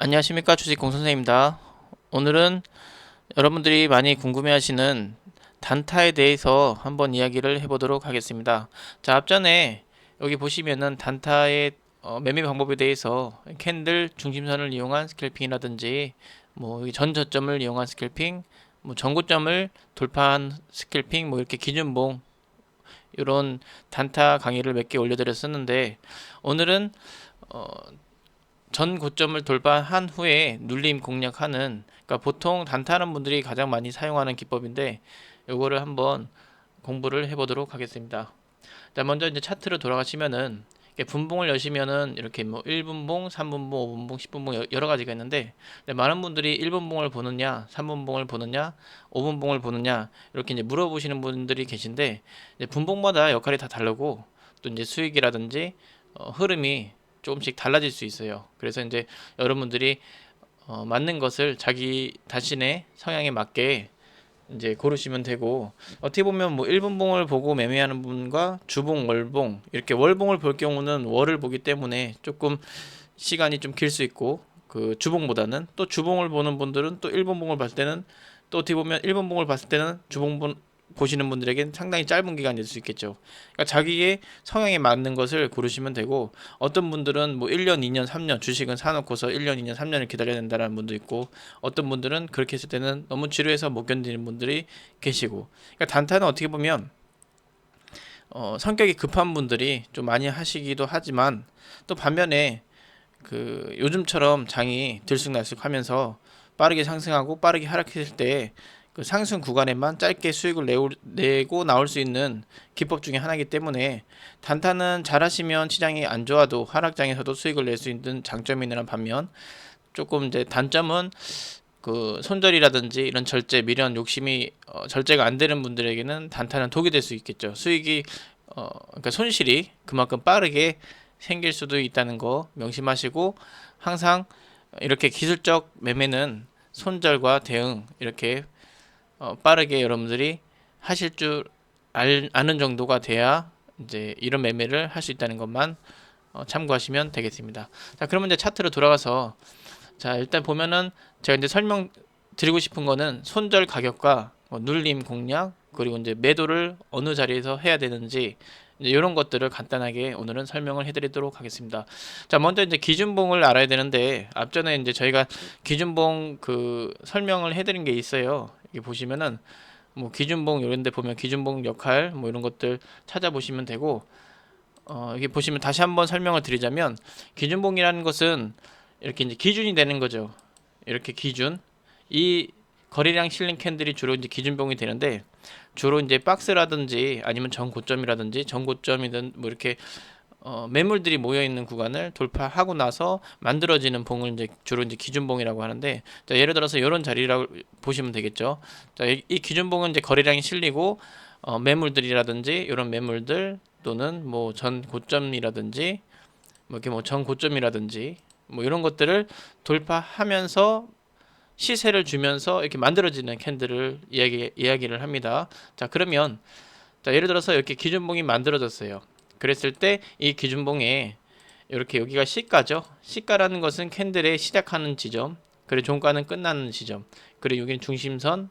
안녕하십니까, 주식공선생입니다. 오늘은 여러분들이 많이 궁금해하시는 단타에 대해서 한번 이야기를 해보도록 하겠습니다. 자, 앞전에 여기 보시면은 단타의 매매 방법에 대해서 캔들 중심선을 이용한 스캘핑이라든지 뭐 전 저점을 이용한 스캘핑, 뭐 전고점을 돌파한 스캘핑, 뭐 이렇게 기준봉 이런 단타 강의를 몇 개 올려드렸었는데, 오늘은 어, 전 고점을 돌파한 후에 눌림 공략하는, 그러니까 보통 단타하는 분들이 가장 많이 사용하는 기법인데, 요거를 한번 공부를 해보도록 하겠습니다. 자, 먼저 이제 차트로 돌아가시면은 이렇게 분봉을 여시면은 이렇게 뭐 1분봉, 3분봉, 5분봉, 10분봉 여러 가지가 있는데, 많은 분들이 1분봉을 보느냐, 3분봉을 보느냐, 5분봉을 보느냐 이렇게 이제 물어보시는 분들이 계신데, 이제 분봉마다 역할이 다 다르고 또 이제 수익이라든지 흐름이 조금씩 달라질 수 있어요. 그래서 이제 여러분들이 맞는 것을 자기 자신의 성향에 맞게 이제 고르시면 되고, 어떻게 보면 뭐 1분봉을 보고 매매하는 분과 주봉, 월봉, 이렇게 월봉을 볼 경우는 월을 보기 때문에 조금 시간이 좀 길 수 있고, 그 주봉보다는 또 주봉을 보는 분들은 또 1분봉을 봤을 때는, 또 어떻게 보면 1분봉을 봤을 때는 주봉 보시는 분들에겐 상당히 짧은 기간이 될 수 있겠죠. 그러니까 자기의 성향에 맞는 것을 고르시면 되고, 어떤 분들은 뭐 1년, 2년, 3년 주식은 사놓고서 1년, 2년, 3년을 기다려야 된다는 분도 있고, 어떤 분들은 그렇게 했을 때는 너무 지루해서 못 견디는 분들이 계시고, 그러니까 단타는 어떻게 보면 성격이 급한 분들이 좀 많이 하시기도 하지만, 또 반면에 그 요즘처럼 장이 들쑥날쑥하면서 빠르게 상승하고 빠르게 하락했을 때 그 상승 구간에만 짧게 수익을 내고 나올 수 있는 기법 중에 하나이기 때문에, 단타는 잘하시면 시장이 안 좋아도 하락장에서도 수익을 낼 수 있는 장점이 있는 반면, 조금 이제 단점은 그 손절이라든지 이런 절제, 미련, 욕심이 절제가 안 되는 분들에게는 단타는 독이 될 수 있겠죠. 수익이 그러니까 손실이 그만큼 빠르게 생길 수도 있다는 거 명심하시고, 항상 이렇게 기술적 매매는 손절과 대응 이렇게 빠르게 여러분들이 하실 줄 아는 정도가 돼야 이제 이런 매매를 할 수 있다는 것만 참고하시면 되겠습니다. 자, 그러면 이제 차트로 돌아가서, 자, 일단 보면은 제가 이제 설명 드리고 싶은 거는 손절 가격과 눌림 공략, 그리고 이제 매도를 어느 자리에서 해야 되는지, 이제 이런 것들을 간단하게 오늘은 설명을 해드리도록 하겠습니다. 자, 먼저 이제 기준봉을 알아야 되는데, 앞전에 이제 저희가 기준봉 그 설명을 해드린 게 있어요. 여기 보시면은 뭐 기준봉 이런 데 보면 기준봉 역할 뭐 이런 것들 찾아보시면 되고, 여기 보시면 다시 한번 설명을 드리자면, 기준봉이라는 것은 이렇게 이제 기준이 되는 거죠. 이렇게 기준, 이 거래량 실린 캔들이 주로 이제 기준봉이 되는데, 주로 이제 박스라든지 아니면 전고점이라든지 전고점이든 뭐 이렇게 매물들이 모여 있는 구간을 돌파하고 나서 만들어지는 봉을 이제 주로 이제 기준봉이라고 하는데, 자, 예를 들어서 이런 자리라고 보시면 되겠죠. 자, 이 기준봉은 이제 거래량이 실리고 매물들이라든지 이런 매물들, 또는 뭐 전 고점이라든지 뭐 이렇게 뭐 전 고점이라든지 뭐 이런 것들을 돌파하면서 시세를 주면서 이렇게 만들어지는 캔들을 이야기를 합니다. 자, 그러면 자, 예를 들어서 이렇게 기준봉이 만들어졌어요. 그랬을 때 이 기준봉에 이렇게 여기가 시가죠. 시가라는 것은 캔들의 시작하는 지점, 그리고 종가는 끝나는 지점, 그리고 여기는 중심선.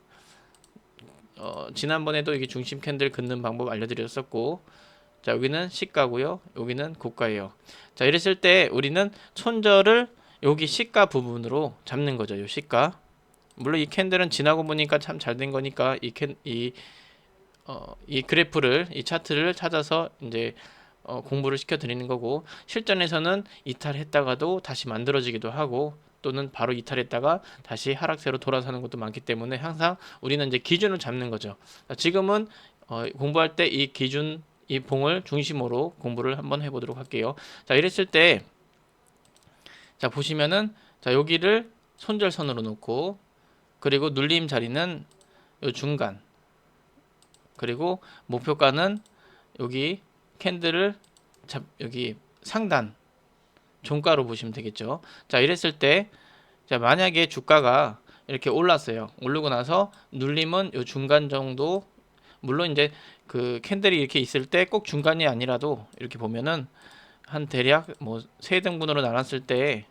지난번에도 이게 중심 캔들 긋는 방법 알려드렸었고, 자, 여기는 시가고요, 여기는 고가예요. 자, 이랬을 때 우리는 손절을 여기 시가 부분으로 잡는 거죠. 이 시가. 물론 이 캔들은 지나고 보니까 참 잘 된 거니까 이 그래프를, 이 차트를 찾아서 이제 공부를 시켜 드리는 거고, 실전에서는 이탈했다가도 다시 만들어지기도 하고, 또는 바로 이탈했다가 다시 하락세로 돌아서는 것도 많기 때문에 항상 우리는 이제 기준을 잡는 거죠. 지금은 공부할 때 이 기준, 이 봉을 중심으로 공부를 한번 해보도록 할게요. 자, 이랬을 때, 자, 보시면은, 자, 여기를 손절선으로 놓고, 그리고 눌림 자리는 요 중간, 그리고 목표가는 여기 캔들을 여기 상단 종가로 보시면 되겠죠. 자, 이랬을 때, 자, 만약에 주가가 이렇게 올랐어요. 오르고 나서 눌림은 요 중간 정도, 물론 이제 그 캔들이 이렇게 있을 때 꼭 중간이 아니라도 이렇게 보면은 한 대략 뭐 세 등분으로 나눴을 때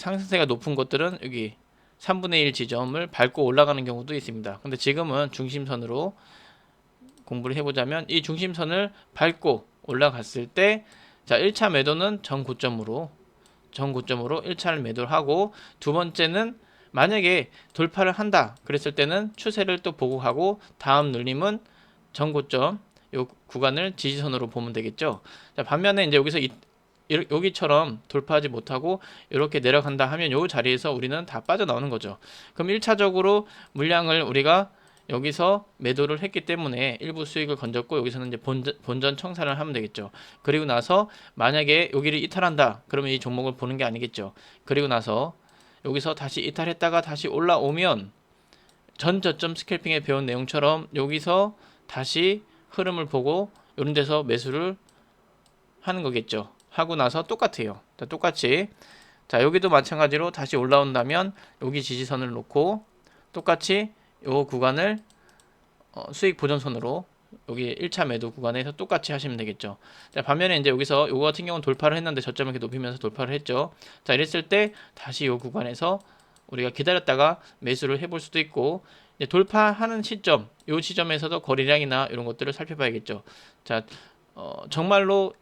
상승세가 높은 것들은 여기 3분의 1 지점을 밟고 올라가는 경우도 있습니다. 근데 지금은 중심선으로 공부를 해보자면 이 중심선을 밟고 올라갔을 때, 자 1차 매도는 전고점으로 1차를 매도를 하고, 두 번째는 만약에 돌파를 한다 그랬을 때는 추세를 또 보고 하고, 다음 눌림은 전고점 요 구간을 지지선으로 보면 되겠죠. 자 반면에 이제 여기서 여기처럼 돌파하지 못하고 이렇게 내려간다 하면 요 자리에서 우리는 다 빠져나오는 거죠. 그럼 1차적으로 물량을 우리가 여기서 매도를 했기 때문에 일부 수익을 건졌고, 여기서는 이제 본전 청산을 하면 되겠죠. 그리고 나서 만약에 여기를 이탈한다 그러면 이 종목을 보는 게 아니겠죠. 그리고 나서 여기서 다시 이탈했다가 다시 올라오면 전 저점 스캘핑에 배운 내용처럼 여기서 다시 흐름을 보고 이런 데서 매수를 하는 거겠죠. 하고 나서 똑같아요. 자, 똑같이 자 여기도 마찬가지로 다시 올라온다면 여기 지지선을 놓고 똑같이 요 구간을 수익 보전선으로 여기 1차 매도 구간에서 똑같이 하시면 되겠죠. 자 반면에 이제 여기서 요거 같은 경우는 돌파를 했는데 저점을 이렇게 높이면서 돌파를 했죠. 자 이랬을 때 다시 요 구간에서 우리가 기다렸다가 매수를 해볼 수도 있고, 이제 돌파하는 시점, 요 지점에서도 거래량이나 이런 것들을 살펴봐야겠죠. 자 정말로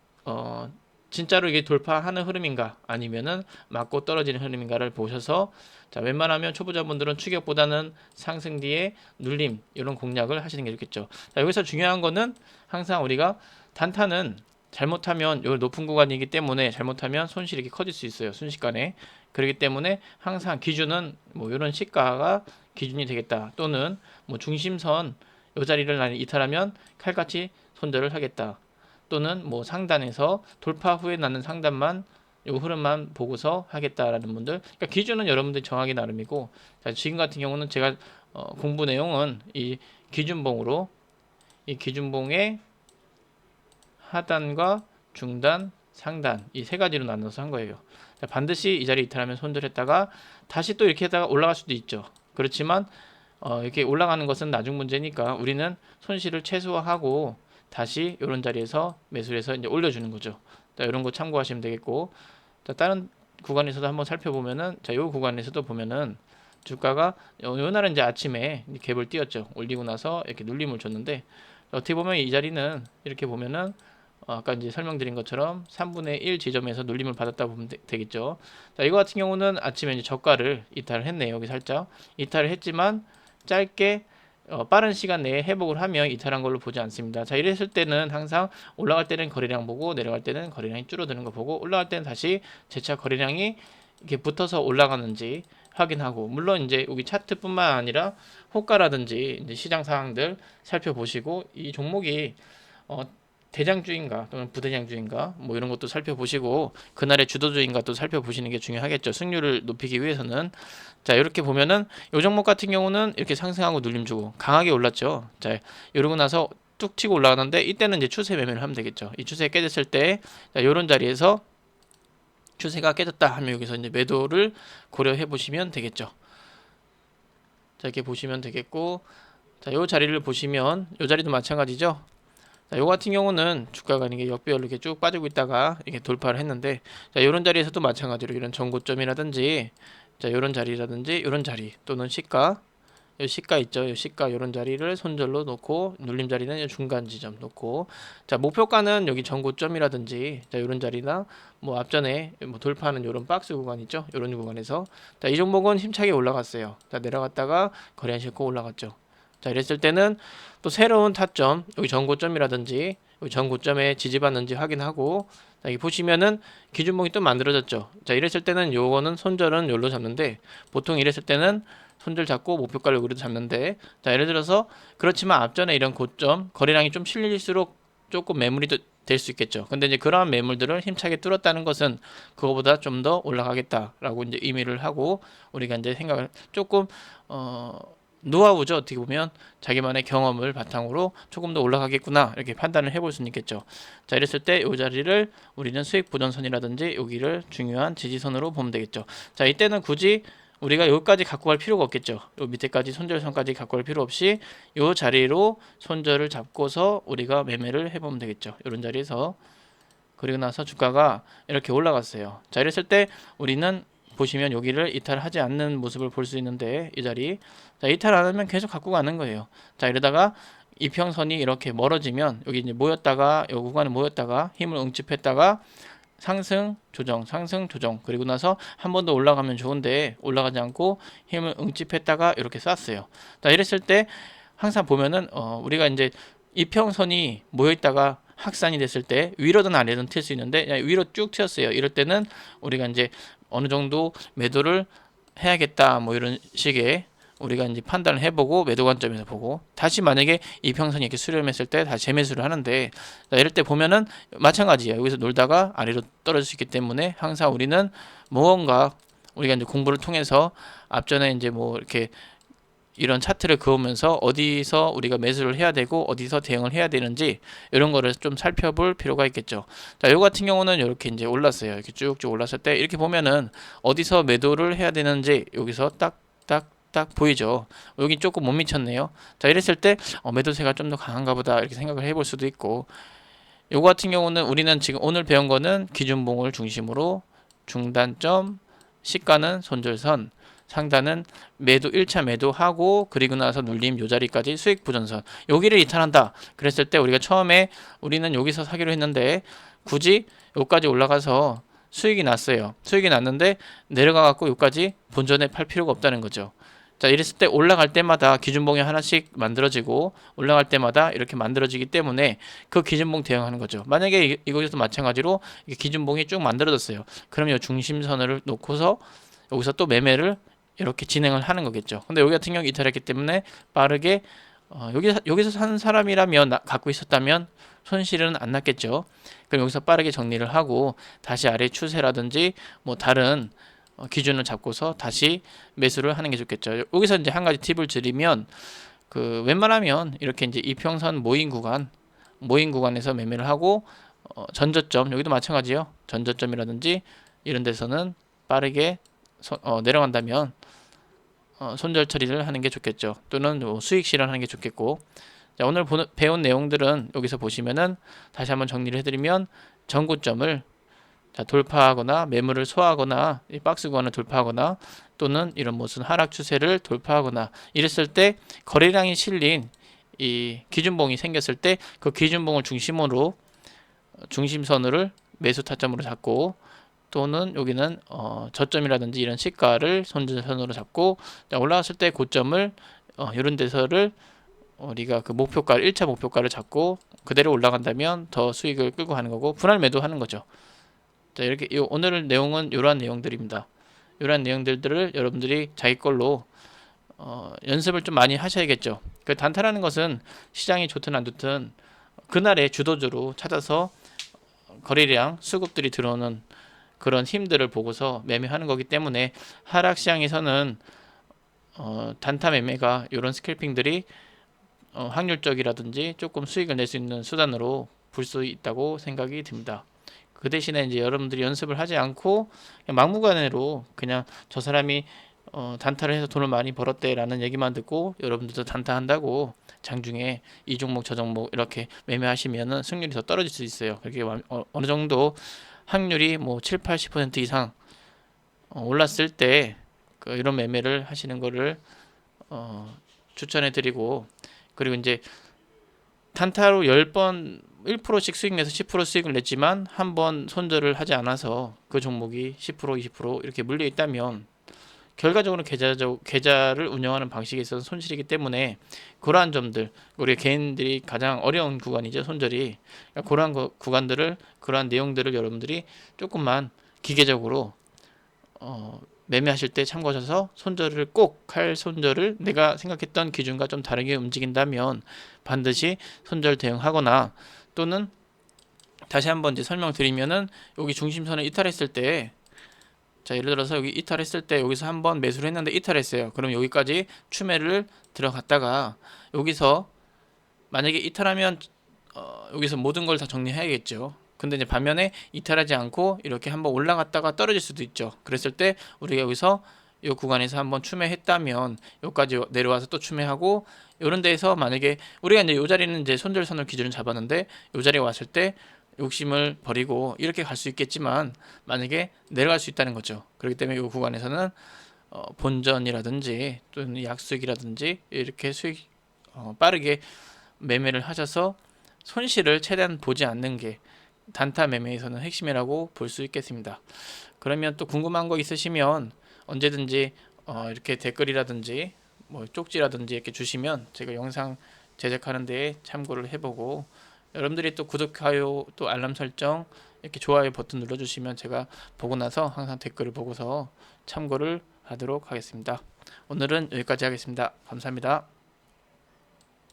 진짜로 이게 돌파하는 흐름인가 아니면은 맞고 떨어지는 흐름인가를 보셔서, 자 웬만하면 초보자분들은 추격보다는 상승 뒤에 눌림 이런 공략을 하시는 게 좋겠죠. 자 여기서 중요한 거는 항상 우리가 단타는 잘못하면 요 높은 구간이기 때문에 잘못하면 손실이 이렇게 커질 수 있어요, 순식간에. 그렇기 때문에 항상 기준은 뭐 이런 시가가 기준이 되겠다, 또는 뭐 중심선 요 자리를 나는 이탈하면 칼같이 손절을 하겠다, 또는 뭐 상단에서 돌파 후에 나는 상단만 요 흐름만 보고서 하겠다라는 분들, 그러니까 기준은 여러분들이 정하기 나름이고, 자, 지금 같은 경우는 제가 공부 내용은 이 기준봉으로, 이 기준봉의 하단과 중단, 상단 이 세 가지로 나눠서 한 거예요. 자, 반드시 이 자리 이탈하면 손절했다가 다시 또 이렇게 하다가 올라갈 수도 있죠. 그렇지만 이렇게 올라가는 것은 나중 문제니까 우리는 손실을 최소화하고 다시 이런 자리에서 매수를 해서 이제 올려주는 거죠. 자, 이런 거 참고하시면 되겠고, 자, 다른 구간에서도 한번 살펴보면은, 자, 이 구간에서도 보면은 주가가 요 날은 이제 아침에 갭을 띄었죠. 올리고 나서 이렇게 눌림을 줬는데, 어떻게 보면 이 자리는 이렇게 보면은 아까 이제 설명드린 것처럼 3분의 1 지점에서 눌림을 받았다 보면 되겠죠. 자, 이거 같은 경우는 아침에 이제 저가를 이탈을 했네요. 여기 살짝 이탈을 했지만 짧게 빠른 시간 내에 회복을 하면 이탈한 걸로 보지 않습니다. 자, 이랬을 때는 항상 올라갈 때는 거래량 보고 내려갈 때는 거래량이 줄어드는 거 보고, 올라갈 때는 다시 재차 거래량이 이렇게 붙어서 올라가는지 확인하고, 물론 이제 여기 차트뿐만 아니라 호가라든지 이제 시장 상황들 살펴보시고, 이 종목이 대장주인가 또는 부대장주인가 뭐 이런 것도 살펴보시고, 그날의 주도주인가 또 살펴보시는 게 중요하겠죠. 승률을 높이기 위해서는. 자, 이렇게 보면은 요 종목 같은 경우는 이렇게 상승하고 눌림 주고 강하게 올랐죠. 자, 이러고 나서 뚝 치고 올라가는데 이때는 이제 추세 매매를 하면 되겠죠. 이 추세 깨졌을 때, 자, 요런 자리에서 추세가 깨졌다 하면 여기서 이제 매도를 고려해 보시면 되겠죠. 자, 이렇게 보시면 되겠고, 자, 요 자리를 보시면 요 자리도 마찬가지죠. 자, 요 같은 경우는 주가가 이게 역배열로 이렇게 쭉 빠지고 있다가 이게 돌파를 했는데, 자, 요런 자리에서도 마찬가지로 이런 전고점이라든지, 자, 요런 자리라든지 요런 자리 또는 시가, 요 시가 있죠. 요 시가 요런 자리를 손절로 놓고, 눌림 자리는 중간 지점 놓고, 자, 목표가는 여기 전고점이라든지, 자, 요런 자리나 뭐 앞전에 뭐 돌파하는 요런 박스 구간 있죠. 요런 구간에서, 자, 이 종목은 힘차게 올라갔어요. 자, 내려갔다가 거래 안 싫고 올라갔죠. 자, 이랬을 때는 또 새로운 타점, 여기 전고점이라든지 여기 전고점에 지지받는지 확인하고, 자, 여기 보시면은 기준봉이 또 만들어졌죠. 자, 이랬을 때는 요거는 손절은 요로 잡는데, 보통 이랬을 때는 손절 잡고 목표가를 여기로 잡는데, 자, 예를 들어서 그렇지만 앞전에 이런 고점 거래량이 좀 실릴수록 조금 매물이 될 수 있겠죠. 근데 이제 그러한 매물들을 힘차게 뚫었다는 것은 그거보다 좀 더 올라가겠다라고 이제 의미를 하고, 우리가 이제 생각을 조금 노하우죠. 어떻게 보면 자기만의 경험을 바탕으로 조금 더 올라가겠구나 이렇게 판단을 해볼 수는 있겠죠. 자, 이랬을 때 이 자리를 우리는 수익 보전선이라든지 여기를 중요한 지지선으로 보면 되겠죠. 자, 이때는 굳이 우리가 여기까지 갖고 갈 필요가 없겠죠. 요 밑에까지 손절선까지 갖고 갈 필요 없이 요 자리로 손절을 잡고서 우리가 매매를 해보면 되겠죠. 이런 자리에서. 그리고 나서 주가가 이렇게 올라갔어요. 자, 이랬을 때 우리는 보시면 여기를 이탈하지 않는 모습을 볼 수 있는데 이 자리 자 이탈 안 하면 계속 갖고 가는 거예요. 자 이러다가 이평선이 이렇게 멀어지면 여기 이제 모였다가 이 구간에 모였다가 힘을 응집했다가 상승 조정 상승 조정 그리고 나서 한 번 더 올라가면 좋은데 올라가지 않고 힘을 응집했다가 이렇게 쐈어요. 자 이랬을 때 항상 보면은 우리가 이제 이평선이 모여있다가 확산이 됐을 때 위로든 아래든 튈 수 있는데 위로 쭉 튀었어요. 이럴 때는 우리가 이제 어느 정도 매도를 해야겠다 뭐 이런 식의 우리가 이제 판단을 해보고 매도 관점에서 보고 다시 만약에 이평선이 이렇게 수렴했을 때 다시 재매수를 하는데 자, 이럴 때 보면은 마찬가지예요. 여기서 놀다가 아래로 떨어질 수 있기 때문에 항상 우리는 무언가 우리가 이제 공부를 통해서 앞전에 이제 뭐 이렇게 이런 차트를 그으면서 어디서 우리가 매수를 해야 되고 어디서 대응을 해야 되는지 이런 거를 좀 살펴볼 필요가 있겠죠. 자, 요 같은 경우는 이렇게 이제 올랐어요. 이렇게 쭉쭉 올랐을 때 이렇게 보면은 어디서 매도를 해야 되는지 여기서 딱 보이죠. 여기 조금 못 미쳤네요. 자, 이랬을 때 매도세가 좀 더 강한가 보다 이렇게 생각을 해볼 수도 있고 요거 같은 경우는 우리는 지금 오늘 배운 거는 기준봉을 중심으로 중단점, 시가는 손절선, 상단은 매도 1차 매도하고 그리고 나서 눌림 요 자리까지 수익 보전선 여기를 이탈한다 그랬을 때 우리가 처음에 우리는 여기서 사기로 했는데 굳이 여기까지 올라가서 수익이 났어요. 수익이 났는데 내려가 갖고 여기까지 본전에 팔 필요가 없다는 거죠. 자 이랬을 때 올라갈 때마다 기준봉이 하나씩 만들어지고 올라갈 때마다 이렇게 만들어지기 때문에 그 기준봉 대응하는 거죠. 만약에 이거에서 마찬가지로 기준봉이 쭉 만들어졌어요. 그럼 이 중심선을 놓고서 여기서 또 매매를 이렇게 진행을 하는 거겠죠. 근데 여기 같은 경우 이탈했기 때문에 빠르게 여기서 산 사람이라면 갖고 있었다면 손실은 안 났겠죠. 그럼 여기서 빠르게 정리를 하고 다시 아래 추세라든지 뭐 다른 기준을 잡고서 다시 매수를 하는 게 좋겠죠. 여기서 이제 한 가지 팁을 드리면 그 웬만하면 이렇게 이제 이평선 모인 구간에서 매매를 하고 전저점 여기도 마찬가지예요. 전저점이라든지 이런 데서는 빠르게 내려간다면 손절 처리를 하는 게 좋겠죠. 또는 뭐 수익 실현하는 게 좋겠고. 자, 오늘 배운 내용들은 여기서 보시면은 다시 한번 정리를 해드리면 전고점을 돌파하거나 매물을 소화하거나 이 박스 구간을 돌파하거나 또는 이런 무슨 하락 추세를 돌파하거나 이랬을 때 거래량이 실린 이 기준봉이 생겼을 때 그 기준봉을 중심으로 중심선을 매수 타점으로 잡고 또는 여기는 저점이라든지 이런 시가를 손절선으로 잡고 올라갔을 때 고점을 이런 데서를 우리가 그 목표가를 1차 목표가를 잡고 그대로 올라간다면 더 수익을 끌고 가는 거고 분할 매도하는 거죠. 자, 이렇게 오늘 내용은 이러한 내용들입니다. 이러한 내용들을 여러분들이 자기 걸로 연습을 좀 많이 하셔야겠죠. 그 단타라는 것은 시장이 좋든 안 좋든 그날의 주도주로 찾아서 거래량 수급들이 들어오는 그런 힘들을 보고서 매매하는 거기 때문에 하락 시장에서는 단타 매매가 이런 스캘핑들이 확률적이라든지 조금 수익을 낼 수 있는 수단으로 볼 수 있다고 생각이 듭니다. 그 대신에 이제 여러분들이 연습을 하지 않고 그냥 막무가내로 그냥 저 사람이 단타를 해서 돈을 많이 벌었대라는 얘기만 듣고 여러분들도 단타 한다고 장중에 이 종목 저 종목 이렇게 매매하시면은 승률이 더 떨어질 수 있어요. 그렇게 어느 정도 확률이 뭐 7, 80% 이상 올랐을 때 이런 매매를 하시는 거를 추천해 드리고 그리고 이제 단타로 10번 1%씩 수익 내서 10% 수익을 냈지만 한 번 손절을 하지 않아서 그 종목이 10% 20% 이렇게 물려 있다면 결과적으로 계좌를 운영하는 방식에 있어서 손실이기 때문에 그러한 점들 우리 개인들이 가장 어려운 구간이죠. 손절이 그러한 구간들을 그러한 내용들을 여러분들이 조금만 기계적으로 매매하실 때 참고하셔서 손절을 꼭 할 손절을 내가 생각했던 기준과 좀 다르게 움직인다면 반드시 손절 대응하거나 또는 다시 한번 이제 설명드리면은 여기 중심선을 이탈했을 때 자 예를 들어서 여기 이탈했을 때 여기서 한번 매수를 했는데 이탈했어요. 그럼 여기까지 추매를 들어갔다가 여기서 만약에 이탈하면 여기서 모든 걸 다 정리해야겠죠. 근데 이제 반면에 이탈하지 않고 이렇게 한번 올라갔다가 떨어질 수도 있죠. 그랬을 때 우리가 여기서 이 구간에서 한번 추매했다면 여기까지 내려와서 또 추매하고 이런 데에서 만약에 우리가 이제 이 자리는 이제 손절선을 기준으로 잡았는데 이 자리에 왔을 때 욕심을 버리고 이렇게 갈 수 있겠지만 만약에 내려갈 수 있다는 거죠. 그렇기 때문에 이 구간에서는 본전이라든지 또는 약수익이라든지 이렇게 수익 빠르게 매매를 하셔서 손실을 최대한 보지 않는 게 단타 매매에서는 핵심이라고 볼 수 있겠습니다. 그러면 또 궁금한 거 있으시면 언제든지 이렇게 댓글이라든지 뭐 쪽지라든지 이렇게 주시면 제가 영상 제작하는 데에 참고를 해보고, 여러분들이 또 구독하요 또 알람 설정 이렇게 좋아요 버튼 눌러주시면 제가 보고 나서 항상 댓글을 보고서 참고를 하도록 하겠습니다. 오늘은 여기까지 하겠습니다. 감사합니다.